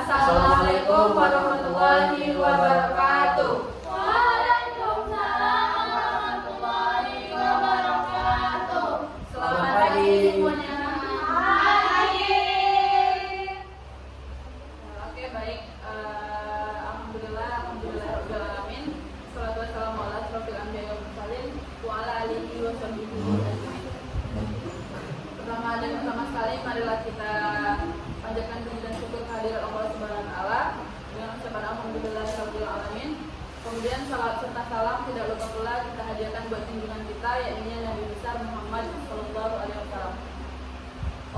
Assalamualaikum warahmatullahi wabarakatuh. Waalaikumsalam warahmatullahi wabarakatuh. Selamat pagi semuanya. Oke, baik. Alhamdulillah rabbil alamin. Shalatu wassalamu ala asyrofil anbiya'i wal mursalin wa ala alihi wa sahbihi ajmain. Pertama sekali marilah kita panjatkan puji dan syukur kehadirat Allah Subhanahu wa taala dengan ucapan alhamdulillah rabbil alamin. Kemudian salat serta salam tidak lupa pula kita hadiahkan buat junjungan kita yaitu Nabi besar Muhammad sallallahu alaihi wasallam.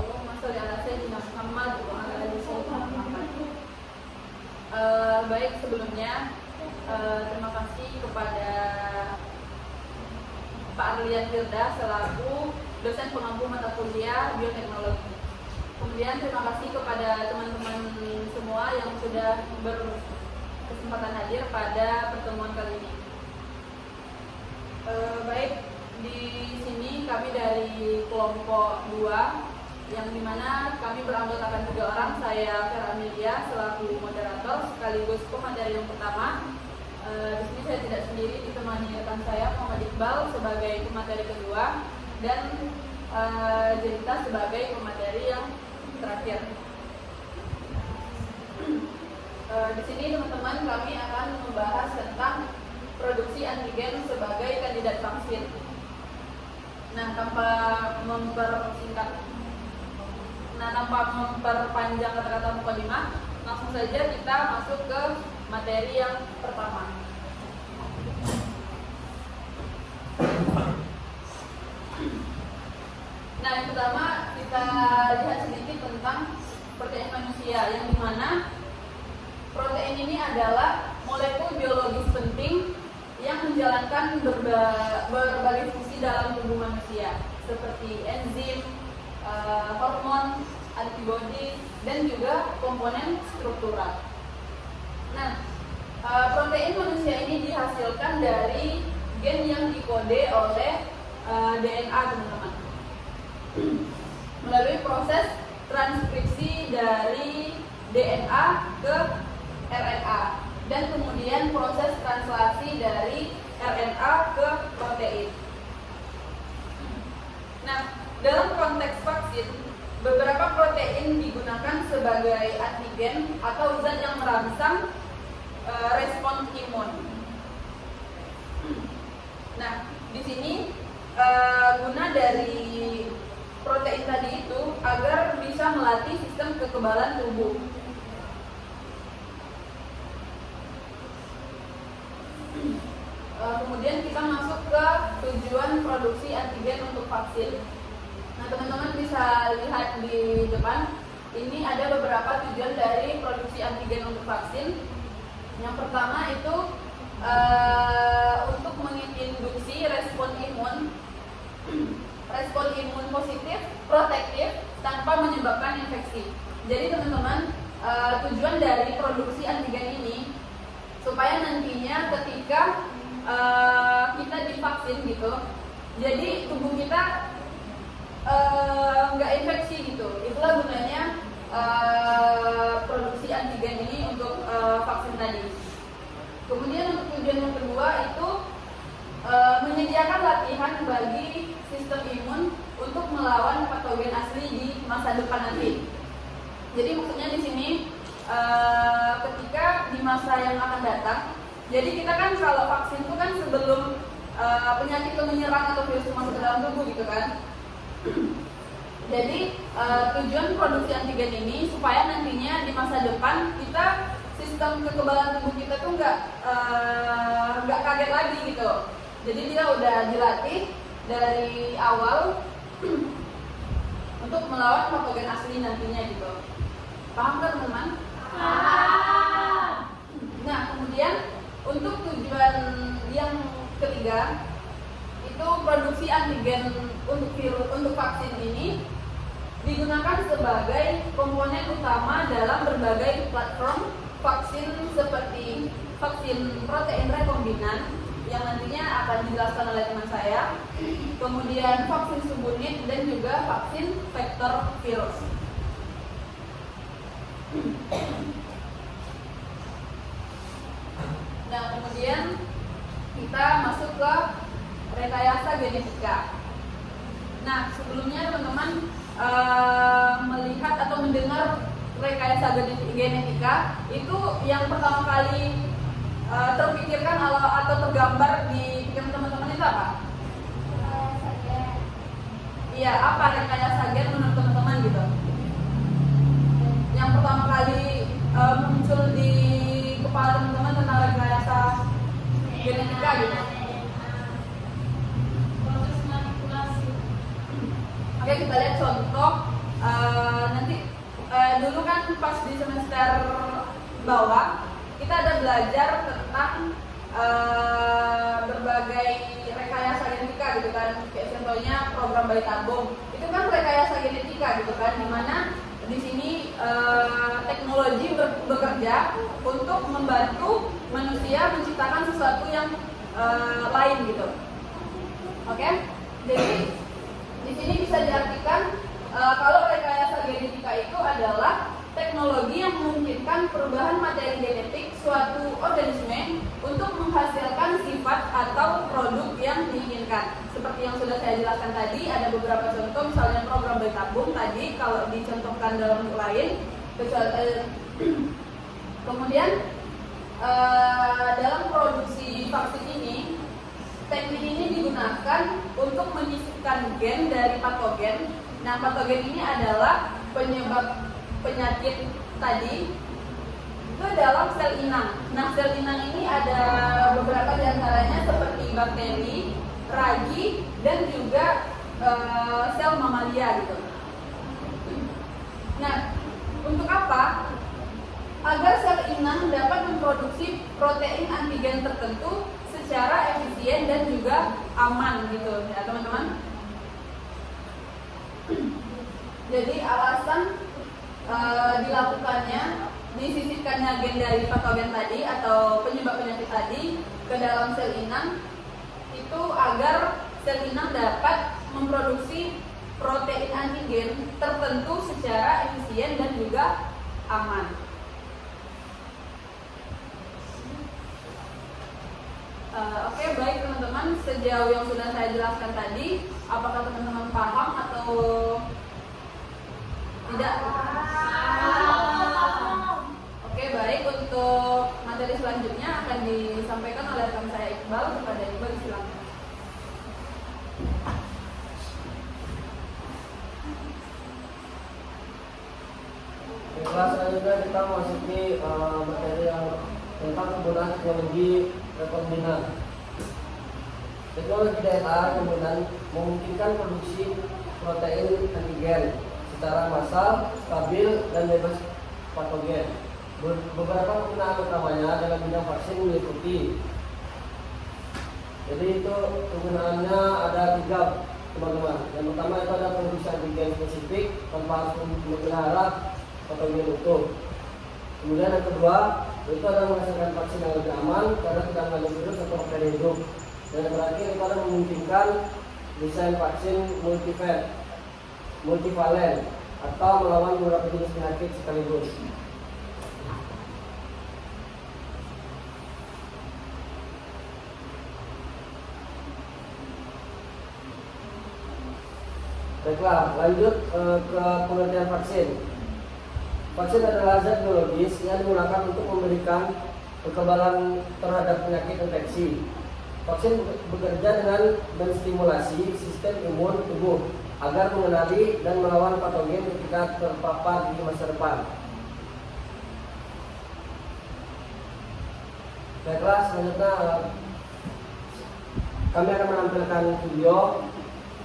Allahumma shalli ala sayyidina Muhammad wa ala ali sayyidina Muhammad. Baik, sebelumnya terima kasih kepada Pak Arlian Firda selaku dosen pengampu mata kuliah bioteknologi. Kemudian terima kasih kepada teman-teman semua yang sudah berkesempatan hadir pada pertemuan kali ini. Baik, di sini kami dari kelompok 2 yang dimana kami beranggotakan 3 orang. Saya Vera Amelia selaku moderator sekaligus komateri yang pertama. Di sini saya tidak sendiri, ditemani rekan saya Muhammad Iqbal sebagai komateri kedua dan Jelita sebagai komateri yang terakhir. Di sini teman-teman kami akan membahas tentang produksi antigen sebagai kandidat vaksin. Nah, tanpa memperpanjang kata-kata mukadimah, langsung saja kita masuk ke materi yang pertama. Nah, yang pertama kita lihat sedikit tentang protein manusia, yang dimana protein ini adalah molekul biologis penting yang menjalankan berbagai fungsi dalam tubuh manusia seperti enzim, hormon, antibodi, dan juga komponen struktural. Nah, protein manusia ini dihasilkan dari gen yang dikode oleh DNA, teman-teman, melalui proses transkripsi dari DNA ke RNA dan kemudian proses translasi dari RNA ke protein. Nah, dalam konteks vaksin, beberapa protein digunakan sebagai antigen atau zat yang merangsang respons imun. Nah, di sini guna dari protein tadi itu agar bisa melatih sistem kekebalan tubuh. Kemudian kita masuk ke tujuan produksi antigen untuk vaksin. Nah, teman-teman bisa lihat di depan, ini ada beberapa tujuan dari produksi antigen untuk vaksin. Yang pertama itu untuk menginduksi respon imun positif, protektif, tanpa menyebabkan infeksi. Jadi teman-teman, tujuan dari produksi antigen ini supaya nantinya ketika kita divaksin gitu, jadi tubuh kita nggak infeksi gitu. Itulah gunanya produksi antigen ini untuk vaksin tadi. Kemudian untuk tujuan yang kedua itu menyediakan latihan bagi sistem imun untuk melawan patogen asli di masa depan nanti. Jadi maksudnya di sini ketika di masa yang akan datang, jadi kita kan kalau vaksin itu kan sebelum penyakit itu menyerang atau virus masuk ke dalam tubuh gitu kan. Jadi tujuan produksi antigen ini supaya nantinya di masa depan kita sistem kekebalan tubuh kita tuh nggak kaget lagi gitu. Jadi dia udah dilatih dari awal untuk melawan patogen asli nantinya gitu. Paham kan teman-teman? Paham. Nah, kemudian untuk tujuan yang ketiga itu produksi antigen untuk vaksin ini digunakan sebagai komponen utama dalam berbagai platform vaksin seperti vaksin protein rekombinan yang nantinya akan dijelaskan oleh teman saya, kemudian vaksin subunit dan juga vaksin vektor virus. kemudian kita masuk ke rekayasa genetika. Nah, sebelumnya teman-teman melihat atau mendengar rekayasa genetika, itu yang pertama kali terpikirkan atau tergambar di pikiran teman-teman itu apa? Iya, apa rekayasa gen menurut teman-teman gitu? Yang pertama kali muncul di kepala teman-teman tentang rekayasa genetika gitu. Proses manipulasi. Oke, kita lihat contoh. Nanti dulu kan pas di semester bawah kita ada belajar tentang berbagai rekayasa genetika gitu kan. Kayak contohnya program bayi tabung. Itu kan rekayasa genetika gitu kan, dimana di sini teknologi bekerja untuk membantu manusia menciptakan sesuatu yang lain gitu. Oke? Jadi di sini bisa diartikan kalau rekayasa genetika itu adalah teknologi yang memungkinkan perubahan materi genetik suatu organisme untuk menghasilkan sifat atau produk yang diinginkan. Seperti yang sudah saya jelaskan tadi, ada beberapa contoh, misalnya program bayi tabung tadi kalau dicontohkan dalam lain. Kemudian dalam produksi vaksin ini, teknik ini digunakan untuk menyisipkan gen dari patogen. Nah, patogen ini adalah penyebab penyakit tadi itu dalam sel inang. Nah, sel inang ini ada beberapa diantaranya seperti bakteri, ragi, dan juga sel mamalia gitu. Nah, untuk apa? Agar sel inang dapat memproduksi protein antigen tertentu secara efisien dan juga aman gitu ya teman-teman. Jadi alasan dilakukannya disisipkannya gen dari patogen tadi atau penyebab penyakit tadi ke dalam sel inang itu agar sel inang dapat memproduksi protein antigen tertentu secara efisien dan juga aman. Oke, baik teman-teman, sejauh yang sudah saya jelaskan tadi, apakah teman-teman paham atau tidak? Oke, baik, untuk materi selanjutnya akan disampaikan oleh rekan saya Iqbal. Kepada Iqbal, silakan. Kelas selanjutnya kita memasuki materi yang tentang penggunaan teknologi rekombinan. Teknologi DNA kemudian memungkinkan produksi protein antigen secara massal, stabil, dan bebas patogen. Beberapa penggunaan utamanya dalam bidang vaksin meliputi. Jadi itu penggunaannya ada 3 teman-teman. Yang pertama itu ada produksi antigen spesifik tanpa harus memelihara patogen utuh. Kemudian yang kedua itu ada menghasilkan vaksin yang lebih aman karena tidak mengandung virus atau bakteri hidup. Dan yang terakhir itu ada memungkinkan desain vaksin multivalen atau melawan beberapa jenis penyakit sekaligus. Baiklah, lanjut ke pengertian vaksin. Vaksin adalah zat biologis yang digunakan untuk memberikan kekebalan terhadap penyakit infeksi. Vaksin bekerja dengan menstimulasi sistem imun tubuh agar mengenali dan melawan patogen ketika terpapar di masa depan. Baiklah, selanjutnya kami akan menampilkan video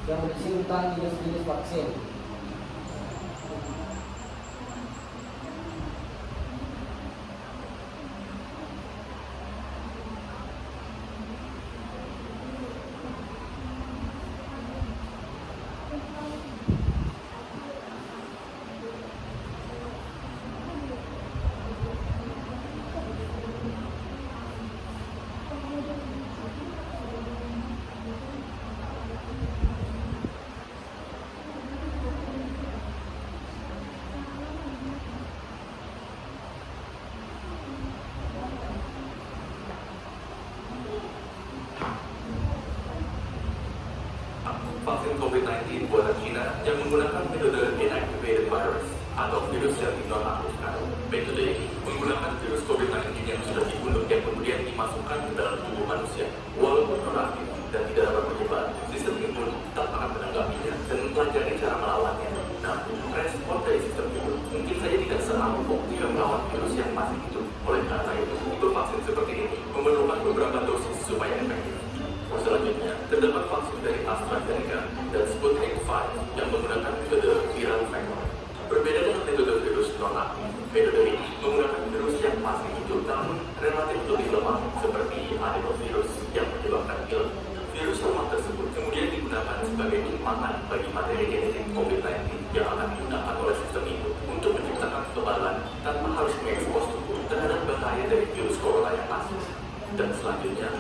yang berisi tentang jenis-jenis vaksin. menggunakan metode inactivated virus atau virus yang dinonaktifkan. Metode ini menggunakan virus COVID-19 yang sudah dibunuh yang kemudian dimasukkan ke dalam tubuh manusia. Walaupun nonaktif dan tidak dapat menyebar, sistem imun tetap akan menanggapinya dan mempelajari cara melawannya. Namun, respon dari sistem imun mungkin saja tidak seampuh jika melawan virus yang masih hidup. Oleh karena itu, vaksin seperti ini memerlukan beberapa dosis supaya efektif. Selanjutnya, terdapat vaksin dari AstraZeneca dan Sputnik V yang menggunakan metode viral vector. Berbeda dengan metode virus non-aktif, metode ini menggunakan virus yang masih hidup namun relatif lebih lemah seperti adenovirus yang menyebabkan pilek. Virus lemah tersebut kemudian digunakan sebagai impangan bagi materi genetik COVID-19 yang akan digunakan oleh sistem imun untuk menciptakan kekebalan tanpa harus mengekspos tubuh terhadap bahaya dari virus corona yang masuk. Dan selanjutnya,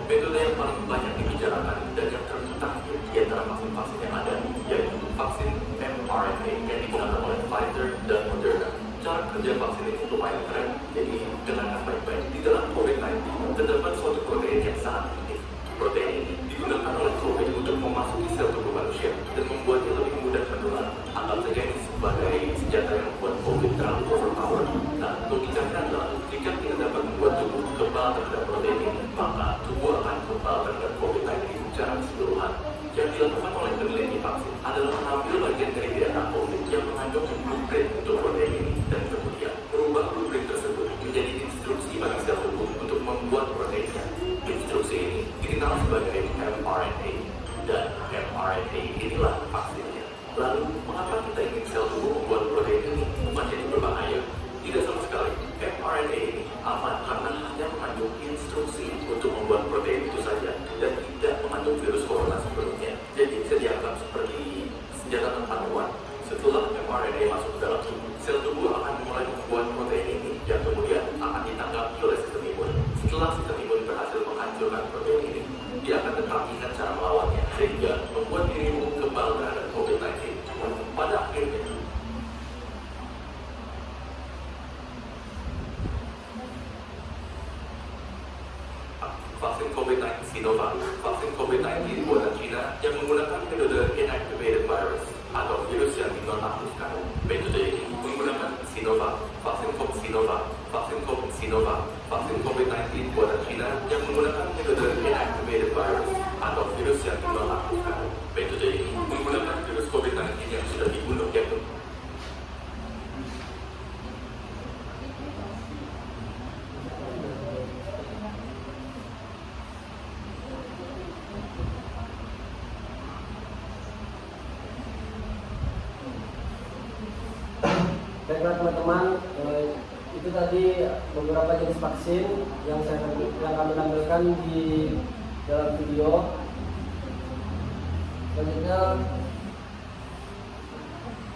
metode yang paling banyak dibicarakan dan yang terterakhir di antara vaksin-vaksin yang ada, yaitu vaksin mRNA yang digunakan oleh Pfizer dan Moderna. Cara kerja vaksin ini lumayan keren, jadi dengarkan baik-baik. Di dalam COVID-19 terdapat suatu protein yang sangat unik. Protein ini digunakan oleh COVID untuk memasuki sel tubuh manusia dan membuatnya lebih mudah menular. Anggap saja ini sebagai senjata yang membuat COVID terlalu overpowered. Nah, logikanya adalah jika kita dapat membuat tubuh kebal terhadap protein ini, maka tubuh akan kebal terhadap COVID-19 secara keseluruhan. Yang dilakukan oleh peneliti vaksin adalah mengambil bagian dari DNA COVID yang mengandung blueprint untuk protein ini dan kemudian merubah blueprint tersebut menjadi instruksi bagi sel tubuh untuk membuat proteinnya. Instruksi ini dikenal sebagai mRNA dan mRNA inilah vaksinnya. Lalu, mengapa kita ingin sel tubuh membuat protein ini bukan jadi berbahaya? Tidak sama sekali. mRNA ini aman karena hanya mengandung instruksi untuk membuat protein itu saja dan tidak mengandung virus corona sebelumnya. Jadi bisa dianggap seperti senjata pertaruhan. Setelah mRNA masuk ke dalam tubuh, sel tubuh akan mulai membuat protein ini yang kemudian akan ditanggapi oleh sistem imun. Setelah sistem imun berhasil menghancurkan protein ini, dia akan tetap ingat cara melawannya sehingga membuat dirimu kebal terhadap COVID-19. Pada akhirnya, vaksin COVID-19 Sinovac, vaksin COVID-19 buatan China yang menggunakan metode inactivated virus atau virus yang dinonaktifkan. Metode ini menggunakan Sinovac, vaksin COVID-19 buatan China yang menggunakan metode inactivated virus atau virus yang dinonaktifkan. Metode ini menggunakan virus COVID-19 yang sudah dibunuh yaitu Baiklah teman-teman, itu tadi beberapa jenis vaksin yang kami tampilkan di dalam video. Selanjutnya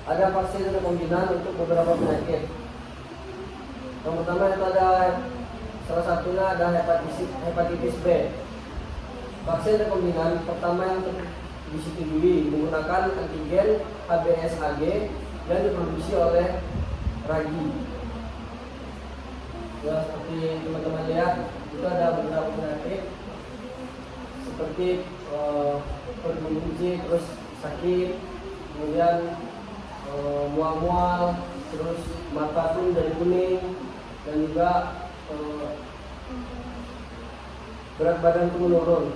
ada vaksin rekombinan untuk beberapa penyakit. Yang pertama itu ada salah satunya ada hepatitis B. Vaksin rekombinan pertama yang disetujui menggunakan antigen HBsAg dan diproduksi oleh Ragi. Ya, seperti teman-teman lihat, itu ada beberapa penyakit seperti perut membunyi, terus sakit, kemudian mual-mual, terus mata pun jadi kuning, dan juga berat badan pun menurun.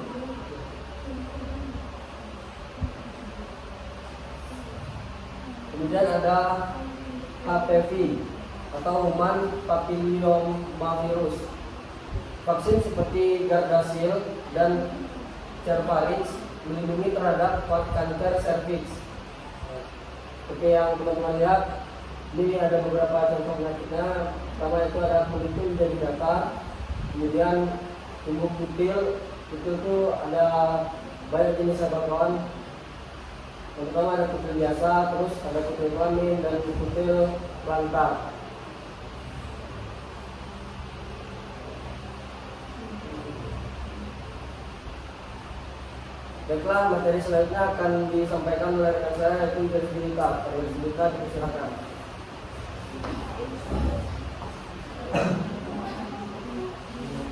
Kemudian ada HPV atau Human Papillomavirus. Vaksin seperti Gardasil dan Cervarix melindungi terhadap kanker serviks. Seperti yang teman-teman lihat, ini ada beberapa contoh penyakitnya. Pertama itu ada kulit menjadi datar, kemudian tumbuh kutil itu ada banyak jenis kawan. Yang pertama ada kutil biasa, terus ada kutil kelamin dan kutil plantar. Baiklah, materi selanjutnya akan disampaikan oleh rekan saya yaitu Iris Bilita. Iris Bilita, silakan.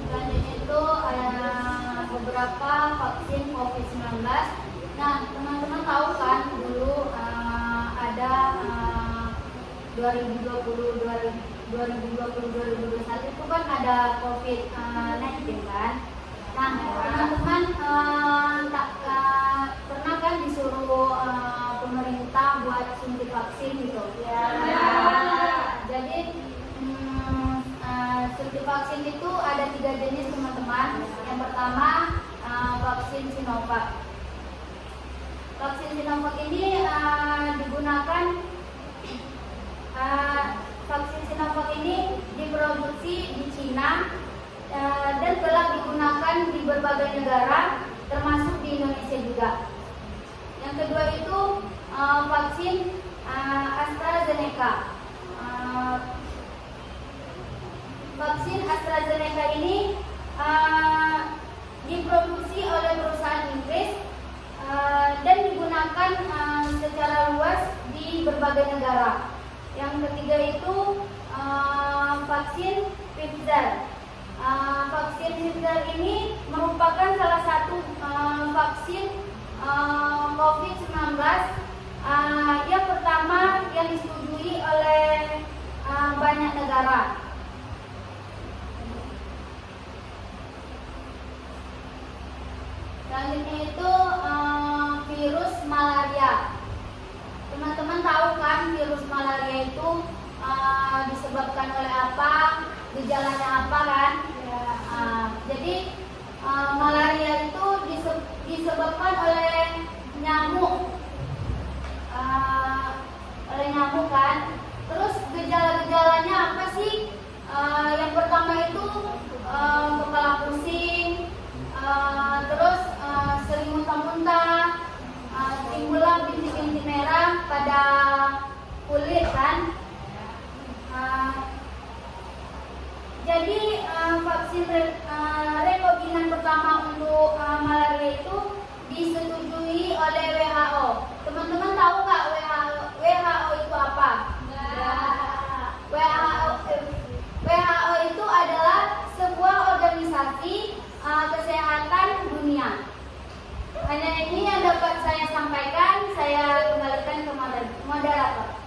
Selanjutnya itu ada beberapa vaksin COVID-19. Nah, teman-teman tahu kan dulu 2021 itu kan ada COVID-19 kan. Nah, teman-teman pernah kan disuruh pemerintah buat suntik vaksin gitu. Ya. Jadi suntik vaksin itu ada 3 jenis teman-teman. Yang pertama vaksin Sinovac. Vaksin Sinovac ini digunakan vaksin Sinovac ini diproduksi di Cina dan telah digunakan di berbagai negara termasuk di Indonesia juga. Yang kedua itu vaksin AstraZeneca. Vaksin AstraZeneca ini diproduksi oleh perusahaan Inggris dan digunakan secara luas di berbagai negara. Yang ketiga itu vaksin Pfizer. Vaksin Pfizer ini merupakan salah satu vaksin COVID-19 yang pertama yang disetujui oleh banyak negara. Selanjutnya itu virus malaria. Teman-teman tahu kan virus malaria itu disebabkan oleh apa, gejalanya apa kan? Ya. Jadi malaria itu disebabkan oleh nyamuk, kan? Terus gejala-gejalanya apa sih? Yang pertama itu kepala pusing, terus sering muntah-muntah, timbullah bintik-bintik merah pada kulit kan. Jadi vaksin rekombinan pertama untuk malaria itu disetujui oleh WHO. Teman-teman tahu nggak WHO itu apa? WHO itu adalah sebuah organisasi kesehatan dunia. Hanya ini yang dapat saya sampaikan. Saya kembalikan ke moderator.